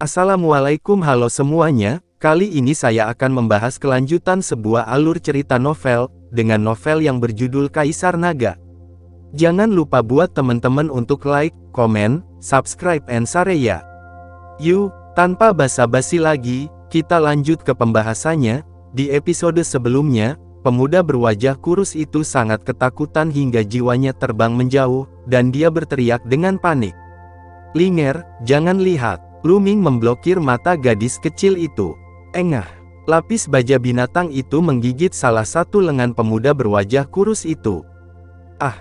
Assalamualaikum, halo semuanya. Kali ini saya akan membahas kelanjutan sebuah alur cerita novel, dengan novel yang berjudul Kaisar Naga. Jangan lupa buat teman-teman untuk like, komen, subscribe, and share ya. Yuk, tanpa basa-basi lagi, kita lanjut ke pembahasannya. Di episode sebelumnya, pemuda berwajah kurus itu sangat ketakutan hingga jiwanya terbang menjauh, dan dia berteriak dengan panik. "Linger, jangan lihat." Lu Ming memblokir mata gadis kecil itu. Engah. Lapis baja binatang itu menggigit salah satu lengan pemuda berwajah kurus itu. "Ah!"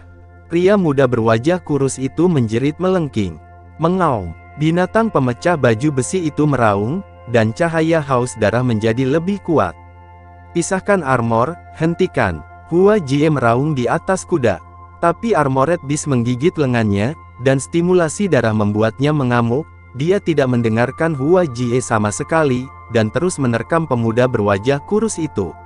Pria muda berwajah kurus itu menjerit melengking. Mengaum. Binatang pemecah baju besi itu meraung, dan cahaya haus darah menjadi lebih kuat. "Pisahkan armor, hentikan!" Hua Jie meraung di atas kuda. Tapi Armored Beast menggigit lengannya, dan stimulasi darah membuatnya mengamuk. Dia tidak mendengarkan Hua Jie sama sekali, dan terus menerkam pemuda berwajah kurus itu.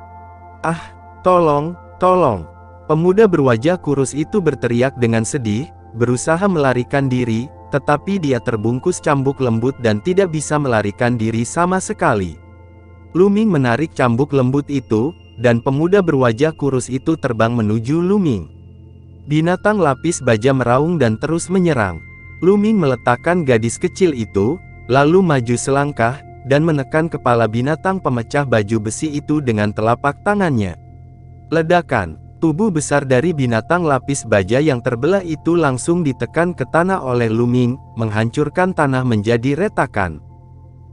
"Ah, tolong, tolong!" Pemuda berwajah kurus itu berteriak dengan sedih, berusaha melarikan diri, tetapi dia terbungkus cambuk lembut dan tidak bisa melarikan diri sama sekali. Lu Ming menarik cambuk lembut itu, dan pemuda berwajah kurus itu terbang menuju Lu Ming. Binatang lapis baja meraung dan terus menyerang. Lu Ming meletakkan gadis kecil itu, lalu maju selangkah, dan menekan kepala binatang pemecah baju besi itu dengan telapak tangannya. Ledakan. Tubuh besar dari binatang lapis baja yang terbelah itu langsung ditekan ke tanah oleh Lu Ming, menghancurkan tanah menjadi retakan.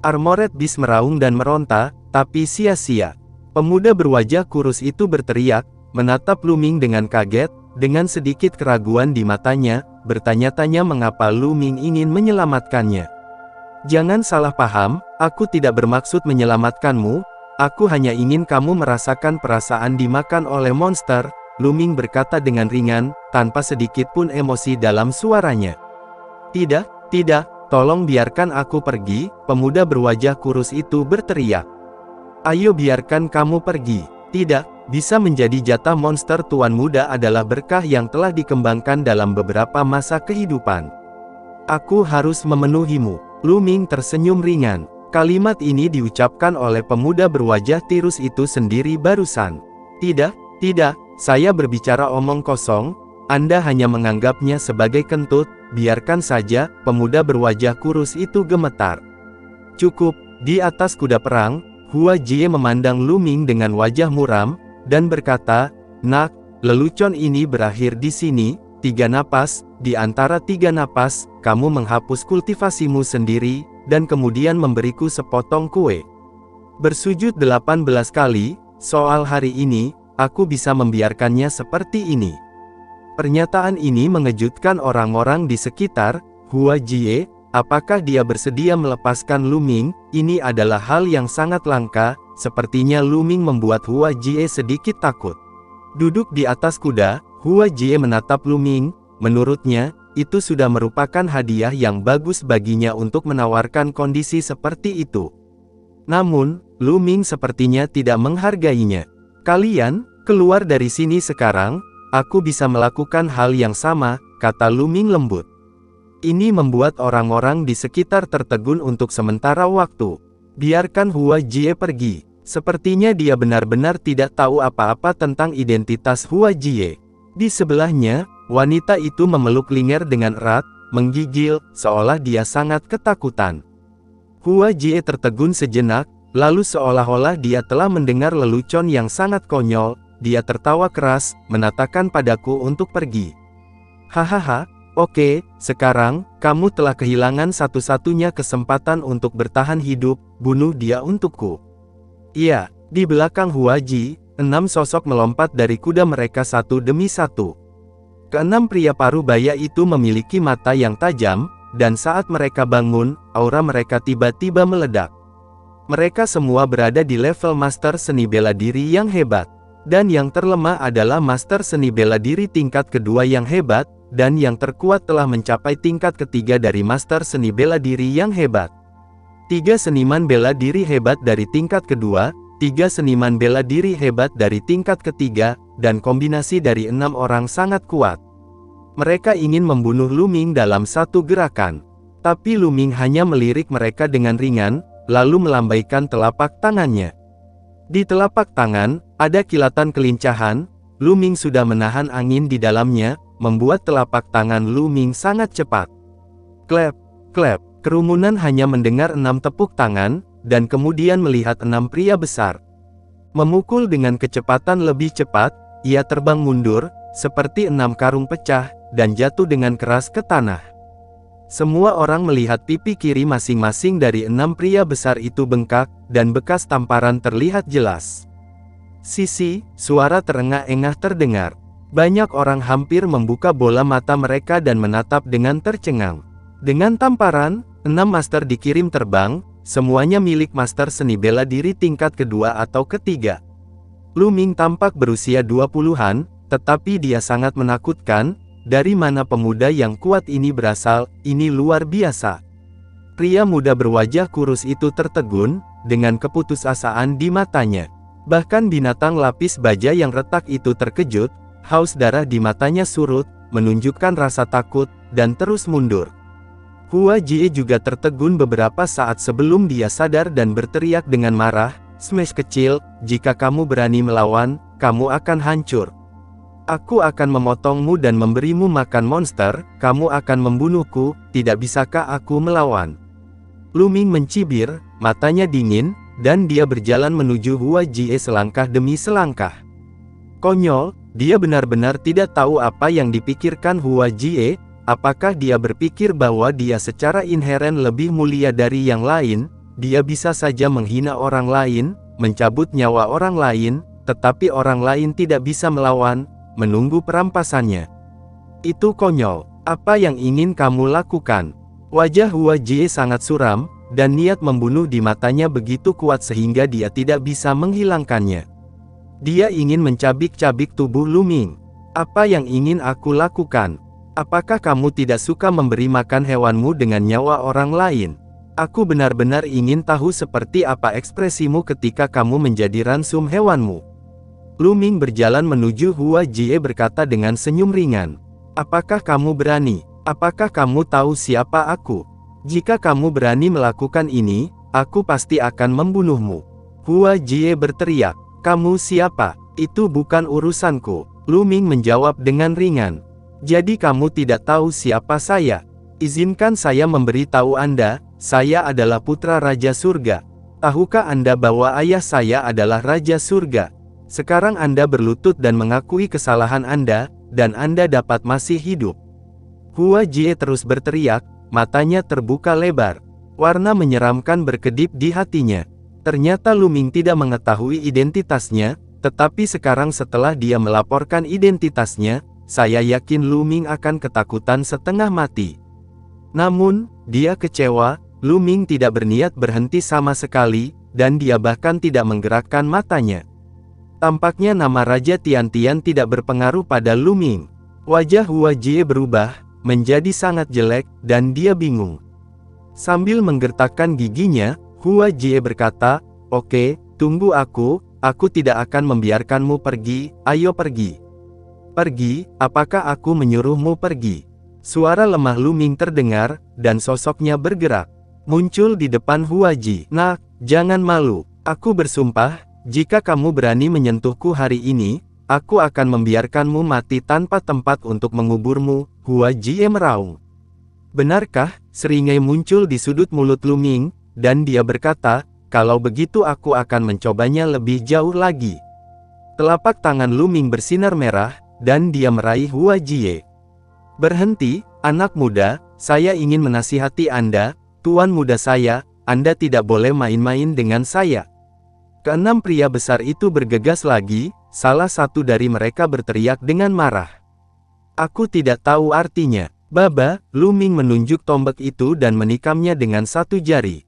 Armored Beast meraung dan meronta, tapi sia-sia. Pemuda berwajah kurus itu berteriak, menatap Lu Ming dengan kaget, dengan sedikit keraguan di matanya, bertanya-tanya mengapa Lu Ming ingin menyelamatkannya. "Jangan salah paham, aku tidak bermaksud menyelamatkanmu, aku hanya ingin kamu merasakan perasaan dimakan oleh monster," Lu Ming berkata dengan ringan, tanpa sedikit pun emosi dalam suaranya. "Tidak, tidak, tolong biarkan aku pergi," pemuda berwajah kurus itu berteriak. "Ayo biarkan kamu pergi." "Tidak, bisa menjadi jatah monster tuan muda adalah berkah yang telah dikembangkan dalam beberapa masa kehidupan. Aku harus memenuhimu." Lu Ming tersenyum ringan. Kalimat ini diucapkan oleh pemuda berwajah tirus itu sendiri barusan. "Tidak, tidak, saya berbicara omong kosong, Anda hanya menganggapnya sebagai kentut, biarkan saja," pemuda berwajah kurus itu gemetar. "Cukup." Di atas kuda perang, Hua Jie memandang Lu Ming dengan wajah muram, dan berkata, "Nak, lelucon ini berakhir di sini, 3 napas, di antara 3 napas, kamu menghapus kultivasimu sendiri, dan kemudian memberiku sepotong kue. Bersujud 18 kali, soal hari ini, aku bisa membiarkannya seperti ini." Pernyataan ini mengejutkan orang-orang di sekitar. Hua Jie, apakah dia bersedia melepaskan Lu Ming? Ini adalah hal yang sangat langka. Sepertinya Lu Ming membuat Hua Jie sedikit takut. Duduk di atas kuda, Hua Jie menatap Lu Ming. Menurutnya, itu sudah merupakan hadiah yang bagus baginya untuk menawarkan kondisi seperti itu. Namun, Lu Ming sepertinya tidak menghargainya. "Kalian, keluar dari sini sekarang, aku bisa melakukan hal yang sama," kata Lu Ming lembut. Ini membuat orang-orang di sekitar tertegun untuk sementara waktu. Biarkan Hua Jie pergi. Sepertinya dia benar-benar tidak tahu apa-apa tentang identitas Hua Jie. Di sebelahnya, wanita itu memeluk Linger dengan erat, menggigil, seolah dia sangat ketakutan. Hua Jie tertegun sejenak, lalu seolah-olah dia telah mendengar lelucon yang sangat konyol, dia tertawa keras, menatakan padaku untuk pergi. "Hahaha, oke, sekarang, kamu telah kehilangan satu-satunya kesempatan untuk bertahan hidup, bunuh dia untukku." Iya, di belakang Hua Jie, 6 sosok melompat dari kuda mereka satu demi satu. Keenam pria parubaya itu memiliki mata yang tajam, dan saat mereka bangun, aura mereka tiba-tiba meledak. Mereka semua berada di level Master Seni Bela Diri yang hebat. Dan yang terlemah adalah Master Seni Bela Diri tingkat kedua yang hebat, dan yang terkuat telah mencapai tingkat ketiga dari Master Seni Bela Diri yang hebat. 3 seniman bela diri hebat dari tingkat kedua, 3 seniman bela diri hebat dari tingkat ketiga, dan kombinasi dari 6 orang sangat kuat. Mereka ingin membunuh Lu Ming dalam satu gerakan. Tapi Lu Ming hanya melirik mereka dengan ringan, lalu melambaikan telapak tangannya. Di telapak tangan, ada kilatan kelincahan. Lu Ming sudah menahan angin di dalamnya, membuat telapak tangan Lu Ming sangat cepat. Klep, klep, kerumunan hanya mendengar 6 tepuk tangan, dan kemudian melihat 6 pria besar memukul dengan kecepatan lebih cepat. Ia terbang mundur, seperti 6 karung pecah, dan jatuh dengan keras ke tanah. Semua orang melihat pipi kiri masing-masing dari 6 pria besar itu bengkak, dan bekas tamparan terlihat jelas. Sisi, suara terengah-engah terdengar. Banyak orang hampir membuka bola mata mereka dan menatap dengan tercengang. Dengan tamparan, 6 master dikirim terbang, semuanya milik master seni bela diri tingkat kedua atau ketiga. Lu Ming tampak berusia 20-an, tetapi dia sangat menakutkan. Dari mana pemuda yang kuat ini berasal? Ini luar biasa. Pria muda berwajah kurus itu tertegun, dengan keputusasaan di matanya. Bahkan binatang lapis baja yang retak itu terkejut, haus darah di matanya surut, menunjukkan rasa takut, dan terus mundur. Hua Jie juga tertegun beberapa saat sebelum dia sadar dan berteriak dengan marah, "Smash kecil, jika kamu berani melawan, kamu akan hancur. Aku akan memotongmu dan memberimu makan monster, kamu akan membunuhku, tidak bisakah aku melawan?" Lu Ming mencibir, matanya dingin, dan dia berjalan menuju Hua Jie selangkah demi selangkah. Konyol, dia benar-benar tidak tahu apa yang dipikirkan Hua Jie. Apakah dia berpikir bahwa dia secara inheren lebih mulia dari yang lain? Dia bisa saja menghina orang lain, mencabut nyawa orang lain, tetapi orang lain tidak bisa melawan, menunggu perampasannya. Itu konyol. Apa yang ingin kamu lakukan? Wajah Hua Jie sangat suram, dan niat membunuh di matanya begitu kuat sehingga dia tidak bisa menghilangkannya. Dia ingin mencabik-cabik tubuh Lu Ming. Apa yang ingin aku lakukan? Apakah kamu tidak suka memberi makan hewanmu dengan nyawa orang lain? Aku benar-benar ingin tahu seperti apa ekspresimu ketika kamu menjadi ransum hewanmu. Lu Ming berjalan menuju Hua Jie berkata dengan senyum ringan. Apakah kamu berani? Apakah kamu tahu siapa aku? Jika kamu berani melakukan ini, aku pasti akan membunuhmu. Hua Jie berteriak. Kamu siapa? Itu bukan urusanku. Lu Ming menjawab dengan ringan. Jadi kamu tidak tahu siapa saya? Izinkan saya memberitahu Anda, saya adalah putra Raja Surga. Tahukah Anda bahwa ayah saya adalah Raja Surga? Sekarang Anda berlutut dan mengakui kesalahan Anda, dan Anda dapat masih hidup. Hua Jie terus berteriak, matanya terbuka lebar. Warna menyeramkan berkedip di hatinya. Ternyata Lu Ming tidak mengetahui identitasnya, tetapi sekarang setelah dia melaporkan identitasnya, saya yakin Lu Ming akan ketakutan setengah mati. Namun, dia kecewa. Lu Ming tidak berniat berhenti sama sekali, dan dia bahkan tidak menggerakkan matanya. Tampaknya nama Raja Tian-Tian tidak berpengaruh pada Lu Ming. Wajah Hua Jie berubah, menjadi sangat jelek, dan dia bingung. Sambil menggertakkan giginya, Hua Jie berkata, "Oke, tunggu aku tidak akan membiarkanmu pergi, ayo pergi." "Pergi, apakah aku menyuruhmu pergi?" Suara lemah Lu Ming terdengar, dan sosoknya bergerak. Muncul di depan Hua Jie. "Nak, jangan malu. Aku bersumpah, jika kamu berani menyentuhku hari ini, aku akan membiarkanmu mati tanpa tempat untuk menguburmu." Hua Jie meraung. "Benarkah?" Seringai muncul di sudut mulut Lu Ming, dan dia berkata, "Kalau begitu aku akan mencobanya lebih jauh lagi." Telapak tangan Lu Ming bersinar merah, dan dia meraih Hua Jie. "Berhenti, anak muda, saya ingin menasihati Anda, tuan muda saya, Anda tidak boleh main-main dengan saya." Keenam pria besar itu bergegas lagi, salah satu dari mereka berteriak dengan marah. "Aku tidak tahu artinya." "Baba," Lu Ming menunjuk tombak itu dan menikamnya dengan satu jari.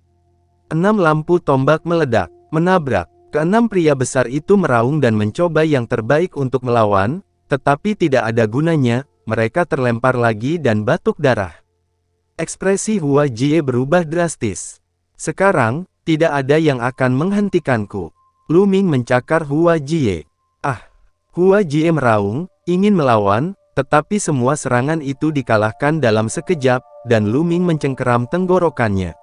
6 lampu tombak meledak, menabrak. Keenam pria besar itu meraung dan mencoba yang terbaik untuk melawan, tetapi tidak ada gunanya, mereka terlempar lagi dan batuk darah. Ekspresi Hua Jie berubah drastis. "Sekarang, tidak ada yang akan menghentikanku." Lu Ming mencakar Hua Jie. "Ah!" Hua Jie meraung, ingin melawan, Tetapi semua serangan itu dikalahkan dalam sekejap, dan Lu Ming mencengkeram tenggorokannya.